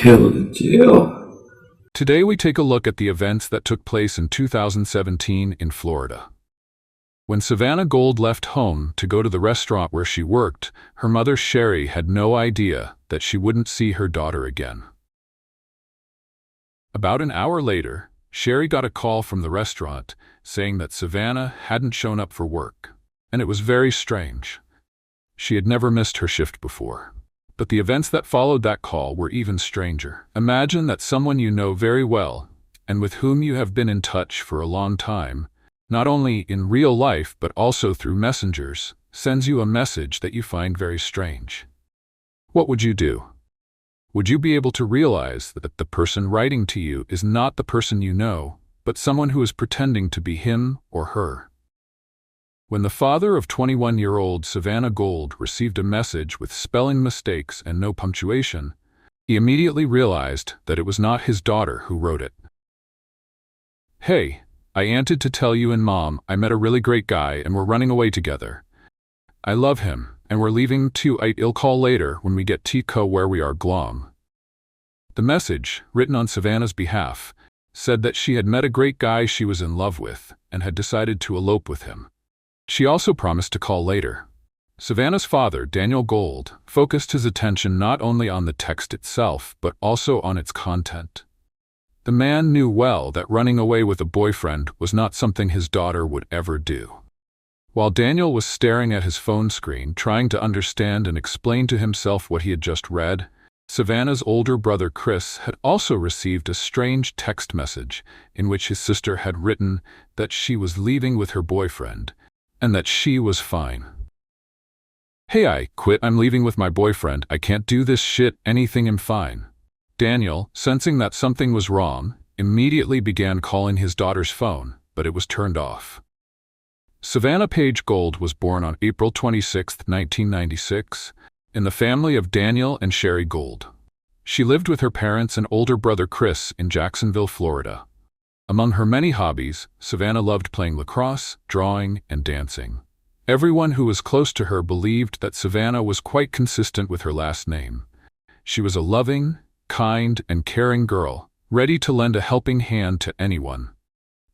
killed in jail. Today we take a look at the events that took place in 2017 in Florida. When Savannah Gold left home to go to the restaurant where she worked, her mother Sherry had no idea that she wouldn't see her daughter again. About an hour later, Sherry got a call from the restaurant saying that Savannah hadn't shown up for work, and it was very strange. She had never missed her shift before. But the events that followed that call were even stranger. Imagine that someone you know very well, and with whom you have been in touch for a long time, not only in real life but also through messengers, sends you a message that you find very strange. What would you do? Would you be able to realize that the person writing to you is not the person you know, but someone who is pretending to be him or her? When the father of 21-year-old Savannah Gold received a message with spelling mistakes and no punctuation, he immediately realized that it was not his daughter who wrote it. "Hey, I wanted to tell you and Mom I met a really great guy and we're running away together. I love him, and we're leaving too. I'll call later when we get to where we are glom." The message, written on Savannah's behalf, said that she had met a great guy she was in love with and had decided to elope with him. She also promised to call later. Savannah's father, Daniel Gold, focused his attention not only on the text itself but also on its content. The man knew well that running away with a boyfriend was not something his daughter would ever do. While Daniel was staring at his phone screen, trying to understand and explain to himself what he had just read, Savannah's older brother Chris had also received a strange text message in which his sister had written that she was leaving with her boyfriend and that she was fine. "Hey, I quit. I'm leaving with my boyfriend. I can't do this shit. Anything. I'm fine." Daniel, sensing that something was wrong, immediately began calling his daughter's phone, but it was turned off. Savannah Page Gold was born on April 26, 1996, in the family of Daniel and Sherry Gold. She lived with her parents and older brother Chris in Jacksonville, Florida. Among her many hobbies, Savannah loved playing lacrosse, drawing, and dancing. Everyone who was close to her believed that Savannah was quite consistent with her last name. She was a loving, kind, and caring girl, ready to lend a helping hand to anyone.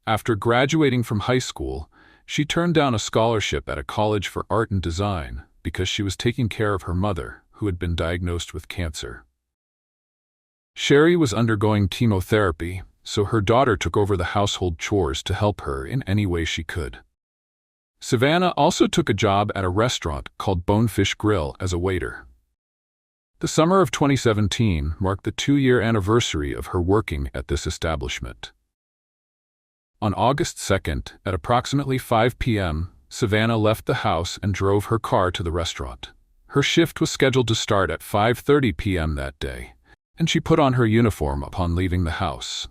After graduating from high school, she turned down a scholarship at a college for art and design because she was taking care of her mother, who had been diagnosed with cancer. Sherry was undergoing chemotherapy, so her daughter took over the household chores to help her in any way she could. Savannah also took a job at a restaurant called Bonefish Grill as a waiter. The summer of 2017 marked the 2-year anniversary of her working at this establishment. On August 2nd, at approximately 5 p.m., Savannah left the house and drove her car to the restaurant. Her shift was scheduled to start at 5:30 p.m. that day, and she put on her uniform upon leaving the house.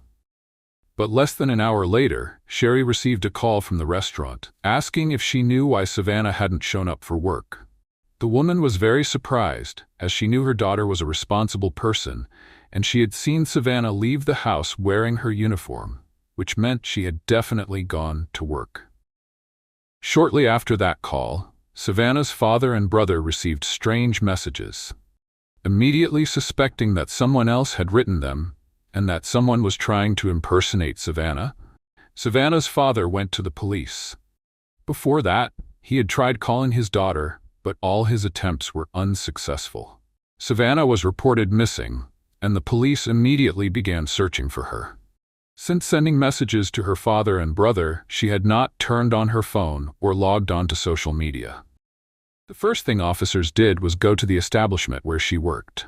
But less than an hour later, Sherry received a call from the restaurant, asking if she knew why Savannah hadn't shown up for work. The woman was very surprised, as she knew her daughter was a responsible person, and she had seen Savannah leave the house wearing her uniform, which meant she had definitely gone to work. Shortly after that call, Savannah's father and brother received strange messages. Immediately suspecting that someone else had written them, and that someone was trying to impersonate Savannah, Savannah's father went to the police. Before that, he had tried calling his daughter, but all his attempts were unsuccessful. Savannah was reported missing, and the police immediately began searching for her. Since sending messages to her father and brother, she had not turned on her phone or logged on to social media. The first thing officers did was go to the establishment where she worked.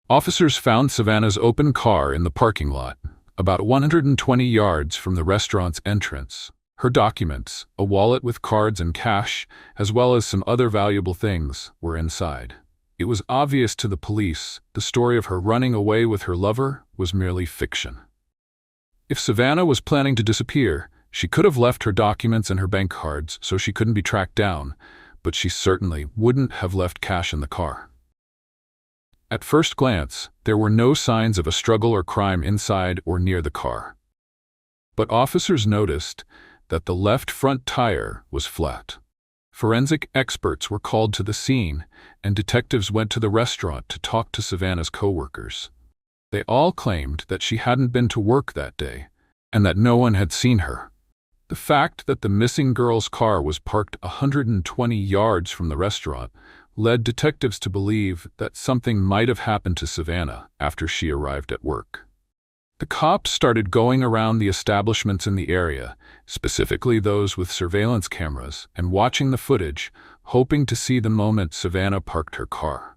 Officers found Savannah's open car in the parking lot, about 120 yards from the restaurant's entrance. Her documents, a wallet with cards and cash, as well as some other valuable things, were inside. It was obvious to the police the story of her running away with her lover was merely fiction. If Savannah was planning to disappear, she could have left her documents and her bank cards so she couldn't be tracked down, but she certainly wouldn't have left cash in the car. At first glance, there were no signs of a struggle or crime inside or near the car. But officers noticed that the left front tire was flat. Forensic experts were called to the scene, and detectives went to the restaurant to talk to Savannah's coworkers. They all claimed that she hadn't been to work that day, and that no one had seen her. The fact that the missing girl's car was parked 120 yards from the restaurant led detectives to believe that something might have happened to Savannah after she arrived at work. The cops started going around the establishments in the area, specifically those with surveillance cameras, and watching the footage, hoping to see the moment Savannah parked her car.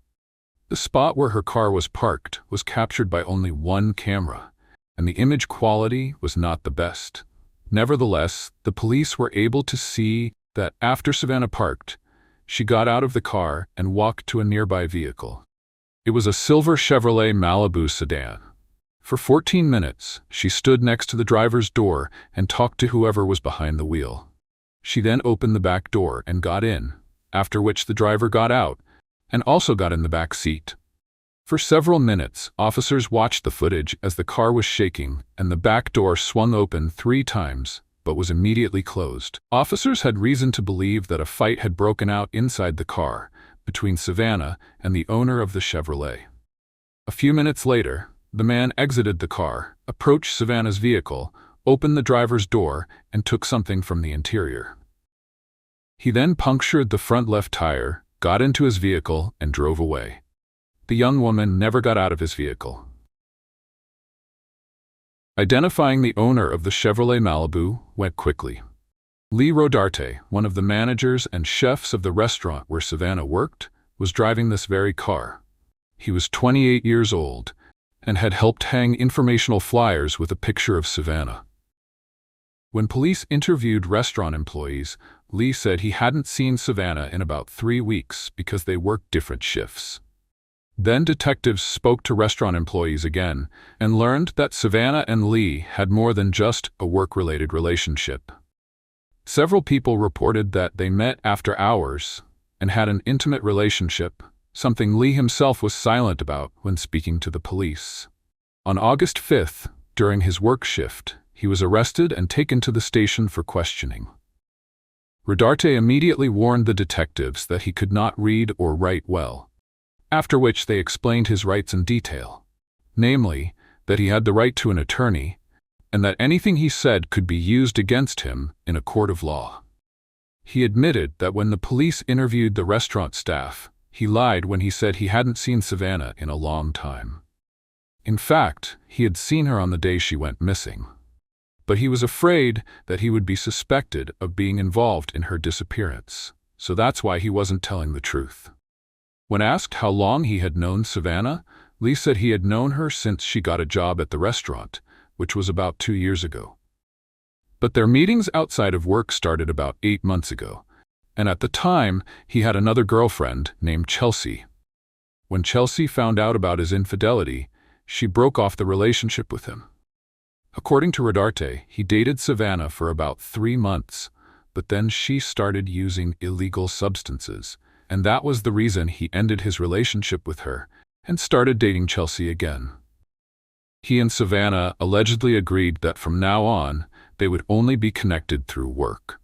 The spot where her car was parked was captured by only one camera, and the image quality was not the best. Nevertheless, the police were able to see that after Savannah parked, she got out of the car and walked to a nearby vehicle. It was a silver Chevrolet Malibu sedan. For 14 minutes, she stood next to the driver's door and talked to whoever was behind the wheel. She then opened the back door and got in, after which the driver got out and also got in the back seat. For several minutes, officers watched the footage as the car was shaking and the back door swung open 3 times, but was immediately closed. Officers had reason to believe that a fight had broken out inside the car between Savannah and the owner of the Chevrolet. A few minutes later, the man exited the car, approached Savannah's vehicle, opened the driver's door, and took something from the interior. He then punctured the front left tire, got into his vehicle, and drove away. The young woman never got out of his vehicle. Identifying the owner of the Chevrolet Malibu went quickly. Lee Rodarte, one of the managers and chefs of the restaurant where Savannah worked, was driving this very car. He was 28 years old and had helped hang informational flyers with a picture of Savannah. When police interviewed restaurant employees, Lee said he hadn't seen Savannah in about 3 weeks because they worked different shifts. Then detectives spoke to restaurant employees again and learned that Savannah and Lee had more than just a work-related relationship. Several people reported that they met after hours and had an intimate relationship, something Lee himself was silent about when speaking to the police. On August 5th, during his work shift, he was arrested and taken to the station for questioning. Rodarte immediately warned the detectives that he could not read or write well, after which they explained his rights in detail, namely, that he had the right to an attorney, and that anything he said could be used against him in a court of law. He admitted that when the police interviewed the restaurant staff, he lied when he said he hadn't seen Savannah in a long time. In fact, he had seen her on the day she went missing. But he was afraid that he would be suspected of being involved in her disappearance, so that's why he wasn't telling the truth. When asked how long he had known Savannah, Lee said he had known her since she got a job at the restaurant, which was about 2 years ago. But their meetings outside of work started about 8 months ago, and at the time, he had another girlfriend named Chelsea. When Chelsea found out about his infidelity, she broke off the relationship with him. According to Rodarte, he dated Savannah for about 3 months, but then she started using illegal substances, and that was the reason he ended his relationship with her and started dating Chelsea again. He and Savannah allegedly agreed that from now on, they would only be connected through work.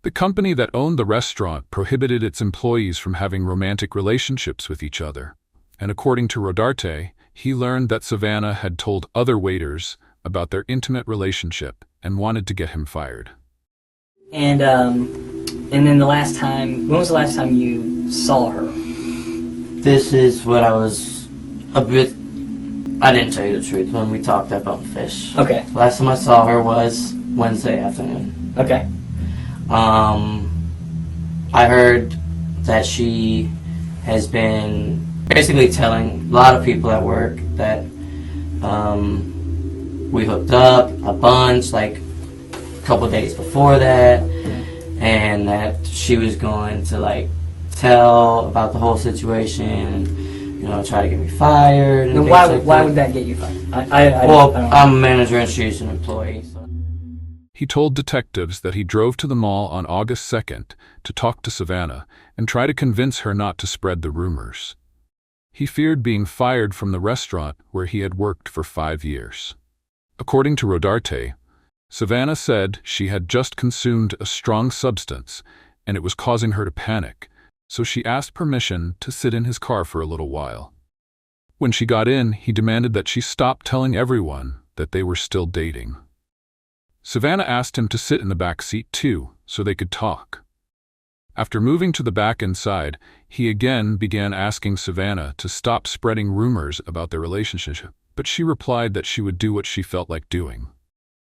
The company that owned the restaurant prohibited its employees from having romantic relationships with each other, and according to Rodarte, he learned that Savannah had told other waiters about their intimate relationship and wanted to get him fired. And then the last time, when was the last time you saw her? This is what I was a bit, I didn't tell you the truth when we talked about the fish. Okay. Last time I saw her was Wednesday afternoon. Okay. I heard that she has been basically telling a lot of people at work that we hooked up a bunch, like a couple days before that, and that she was going to like tell about the whole situation and, you know, try to get me fired. And why would that get you fired? I'm a manager and she's an employee. So. He told detectives that he drove to the mall on August 2nd to talk to Savannah and try to convince her not to spread the rumors. He feared being fired from the restaurant where he had worked for 5 years. According to Rodarte, Savannah said she had just consumed a strong substance and it was causing her to panic, so she asked permission to sit in his car for a little while. When she got in, he demanded that she stop telling everyone that they were still dating. Savannah asked him to sit in the back seat too, so they could talk. After moving to the back inside, he again began asking Savannah to stop spreading rumors about their relationship, but she replied that she would do what she felt like doing.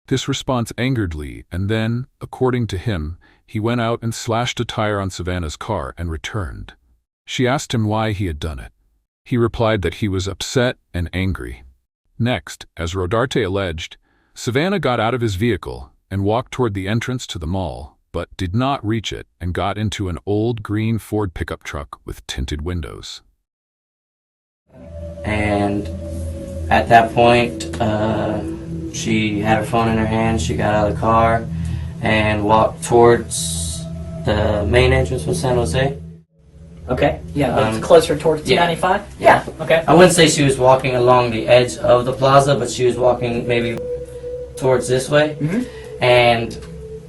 This response angered Lee, and then, according to him, he went out and slashed a tire on Savannah's car and returned. She asked him why he had done it. He replied that he was upset and angry. Next, as Rodarte alleged, Savannah got out of his vehicle and walked toward the entrance to the mall, but did not reach it and got into an old green Ford pickup truck with tinted windows. And at that point, she had her phone in her hand. She got out of the car and walked towards the main entrance of San Jose. Okay. Yeah, but it's closer towards 295? Yeah. Okay. I wouldn't say she was walking along the edge of the plaza, but she was walking maybe towards this way. Mm-hmm. And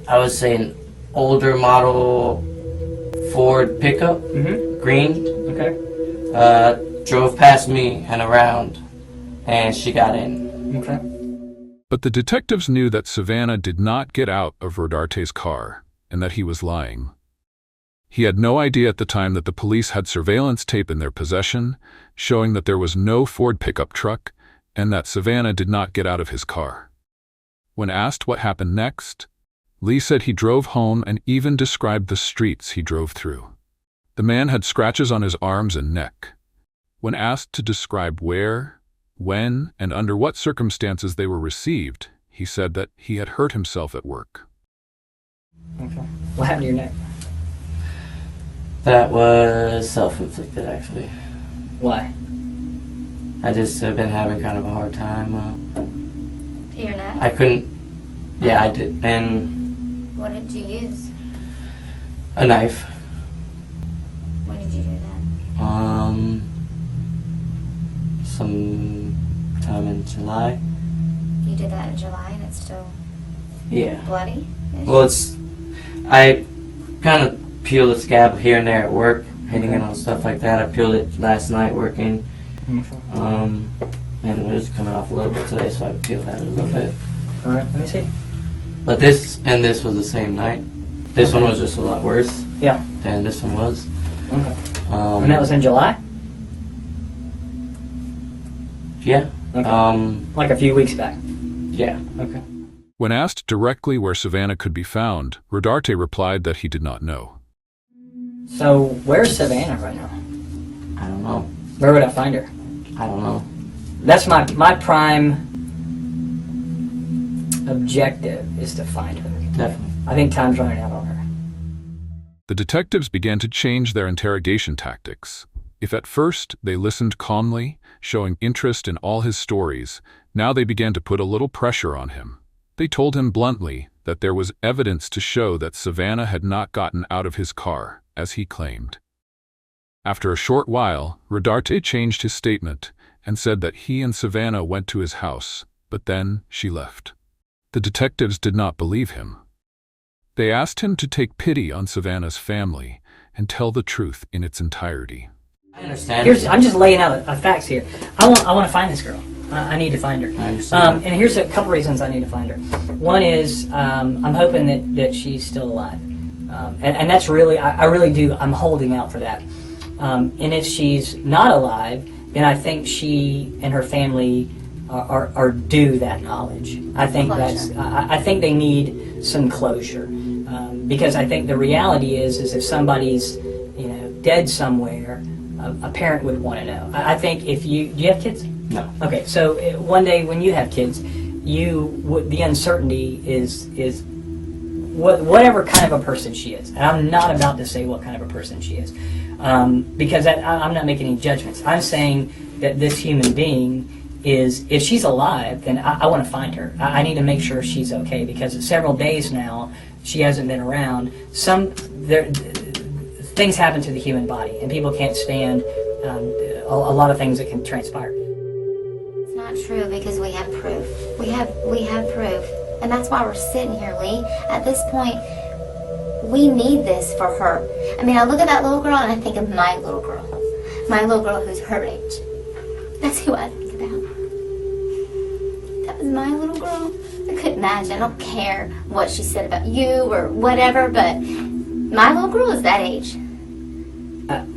I would say an older model Ford pickup, green, drove past me and around, and she got in. Okay. But the detectives knew that Savannah did not get out of Rodarte's car and that he was lying. He had no idea at the time that the police had surveillance tape in their possession, showing that there was no Ford pickup truck and that Savannah did not get out of his car. When asked what happened next, Lee said he drove home and even described the streets he drove through. The man had scratches on his arms and neck. When asked to describe where, when, and under what circumstances they were received, he said that he had hurt himself at work. Okay. What happened to your neck? That was self-inflicted, actually. Why? I just have been having kind of a hard time. Your neck? I couldn't. Yeah, I did. And What did you use? a knife. When did you do that? Sometime in July. You did that in July and it's still Yeah. bloody? Well, I kind of peeled the scab here and there at work, hitting it on stuff like that. I peeled it last night working. And it was coming off a little bit today, so I peeled that a little bit. Alright, let me see. But this was the same night. This one was just a lot worse Yeah. than this one was. Okay. And that was in July? Yeah. Okay. Like a few weeks back? Yeah. Okay. When asked directly where Savannah could be found, Rodarte replied that he did not know. So, where's Savannah right now? I don't know. Where would I find her? I don't know. That's my prime objective is to find her. Definitely. I think time's running out on her. The detectives began to change their interrogation tactics. If at first they listened calmly, showing interest in all his stories, now they began to put a little pressure on him. They told him bluntly that there was evidence to show that Savannah had not gotten out of his car, as he claimed. After a short while, Rodarte changed his statement and said that he and Savannah went to his house, but then she left. The detectives did not believe him. They asked him to take pity on Savannah's family and tell the truth in its entirety. I understand. I'm just laying out facts here. I want to find this girl. I need to find her. I understand. And here's a couple reasons I need to find her. One is I'm hoping that she's still alive. And that's really, I really do, I'm holding out for that. And if she's not alive, then I think she and her family are due that knowledge. I think I think they need some closure. Because I think the reality is if somebody's, dead somewhere, a parent would want to know. I think if do you have kids? No. Okay, so one day when you have kids, the uncertainty is whatever kind of a person she is. And I'm not about to say what kind of a person she is, because I'm not making any judgments. I'm saying that this human being is, if she's alive, then I want to find her. I need to make sure she's okay, because several days now she hasn't been around. Things happen to the human body, and people can't stand a lot of things that can transpire. It's not true, because we have proof. We have proof. And that's why we're sitting here, Lee. At this point, we need this for her. I mean, I look at that little girl and I think of my little girl. My little girl who's her age. That's who I think about. That was my little girl. I couldn't imagine. I don't care what she said about you or whatever, but my little girl is that age.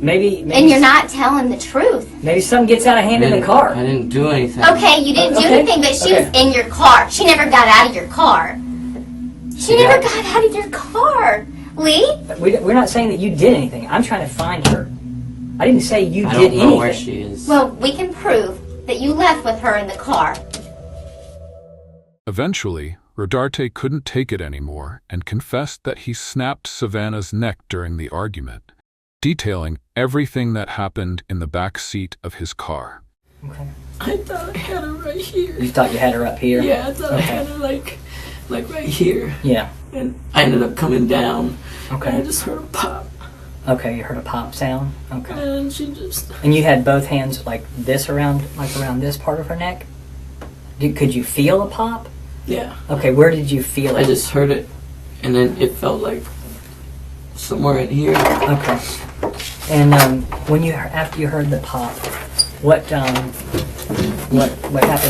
Maybe. And you're not telling the truth. Maybe something gets out of hand in the car. I didn't do anything. Okay, you didn't do Okay. anything, but she Okay. was in your car. She never got out of your car. She never got out of your car, Lee. We're not saying that you did anything. I'm trying to find her. I didn't say you I did don't know anything. where she is. Well, we can prove that you left with her in the car. Eventually, Rodarte couldn't take it anymore and confessed that he snapped Savannah's neck during the argument, detailing everything that happened in the back seat of his car. Okay. I thought I had her right here. You thought you had her up here? Yeah, I thought I Okay. had her like right here. Yeah. And I ended up coming down. And I Okay. just heard a pop. Okay, you heard a pop sound? Okay. And she just, And you had both hands like this around this part of her neck? Could you feel a pop? yeah. Okay, where did you feel I it? just heard it. And then it felt like somewhere in here. Okay. And when after you heard the pop, what happened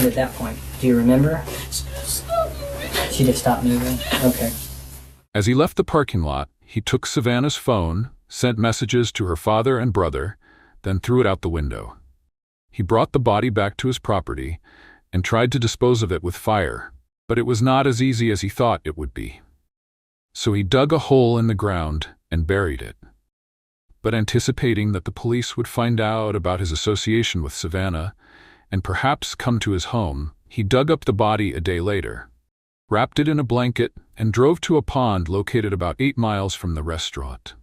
at that point? Do you remember? She just stopped moving. Okay. As he left the parking lot, he took Savannah's phone, sent messages to her father and brother, then threw it out the window. He brought the body back to his property and tried to dispose of it with fire, but it was not as easy as he thought it would be. So he dug a hole in the ground and buried it. But anticipating that the police would find out about his association with Savannah and perhaps come to his home, he dug up the body a day later, wrapped it in a blanket, and drove to a pond located about 8 miles from the restaurant.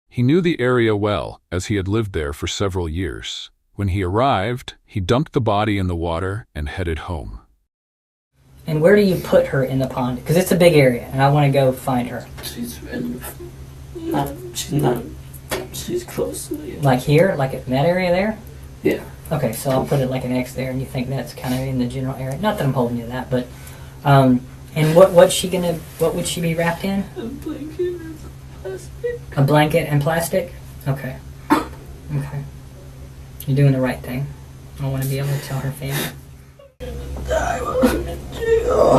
He knew the area well, as he had lived there for several years. When he arrived, he dumped the body in the water and headed home. And where do you put her in the pond? Because it's a big area, and I want to go find her. She's close to me. Like here? Like in that area there? Yeah. Okay, so I'll put it like an X there, and you think that's kind of in the general area. Not that I'm holding you to that, but and what would she be wrapped in? A blanket and plastic. A blanket and plastic? Okay. Okay. You're doing the right thing. I want to be able to tell her family. Die while I'm in jail.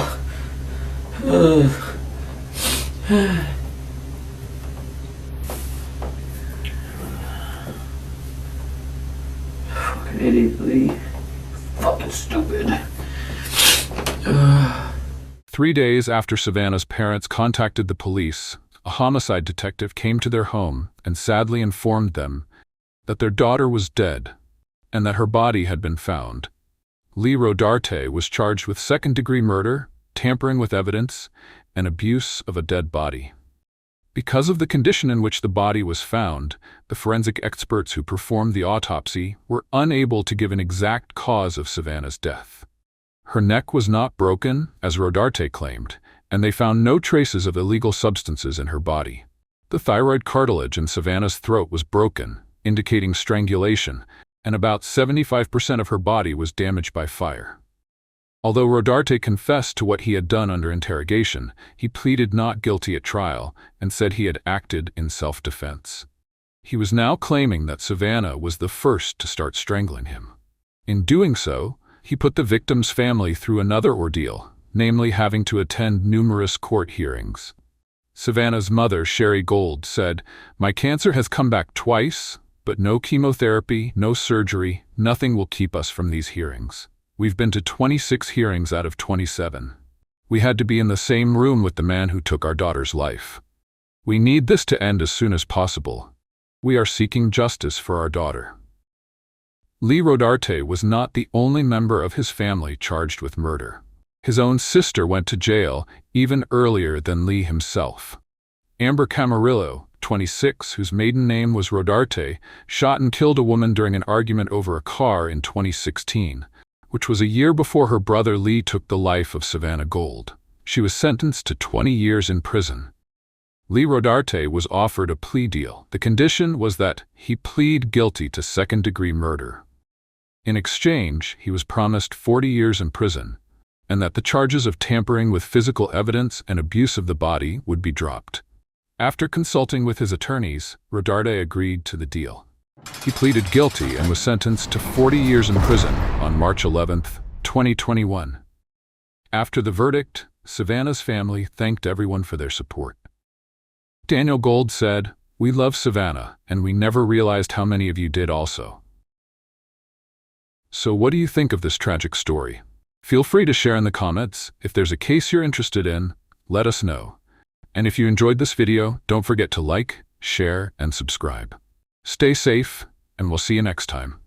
Fucking idiot, Lee. Fucking stupid. 3 days after Savannah's parents contacted the police, a homicide detective came to their home and sadly informed them that their daughter was dead and that her body had been found. Lee Rodarte was charged with second-degree murder, tampering with evidence, and abuse of a dead body. Because of the condition in which the body was found, the forensic experts who performed the autopsy were unable to give an exact cause of Savannah's death. Her neck was not broken, as Rodarte claimed, and they found no traces of illegal substances in her body. The thyroid cartilage in Savannah's throat was broken, indicating strangulation, and about 75% of her body was damaged by fire. Although Rodarte confessed to what he had done under interrogation, he pleaded not guilty at trial and said he had acted in self-defense. He was now claiming that Savannah was the first to start strangling him. In doing so, he put the victim's family through another ordeal, namely having to attend numerous court hearings. Savannah's mother, Sherry Gold, said, "My cancer has come back twice, but no chemotherapy, no surgery, nothing will keep us from these hearings. We've been to 26 hearings out of 27. We had to be in the same room with the man who took our daughter's life. We need this to end as soon as possible. We are seeking justice for our daughter." Lee Rodarte was not the only member of his family charged with murder. His own sister went to jail even earlier than Lee himself. Amber Camarillo, 26, whose maiden name was Rodarte, shot and killed a woman during an argument over a car in 2016, which was a year before her brother Lee took the life of Savannah Gold. She was sentenced to 20 years in prison. Lee Rodarte was offered a plea deal. The condition was that he plead guilty to second-degree murder. In exchange, he was promised 40 years in prison, and that the charges of tampering with physical evidence and abuse of the body would be dropped. After consulting with his attorneys, Rodarte agreed to the deal. He pleaded guilty and was sentenced to 40 years in prison on March 11, 2021. After the verdict, Savannah's family thanked everyone for their support. Daniel Gold said, "We love Savannah, and we never realized how many of you did also." So what do you think of this tragic story? Feel free to share in the comments. If there's a case you're interested in, let us know. And if you enjoyed this video, don't forget to like, share, and subscribe. Stay safe, and we'll see you next time.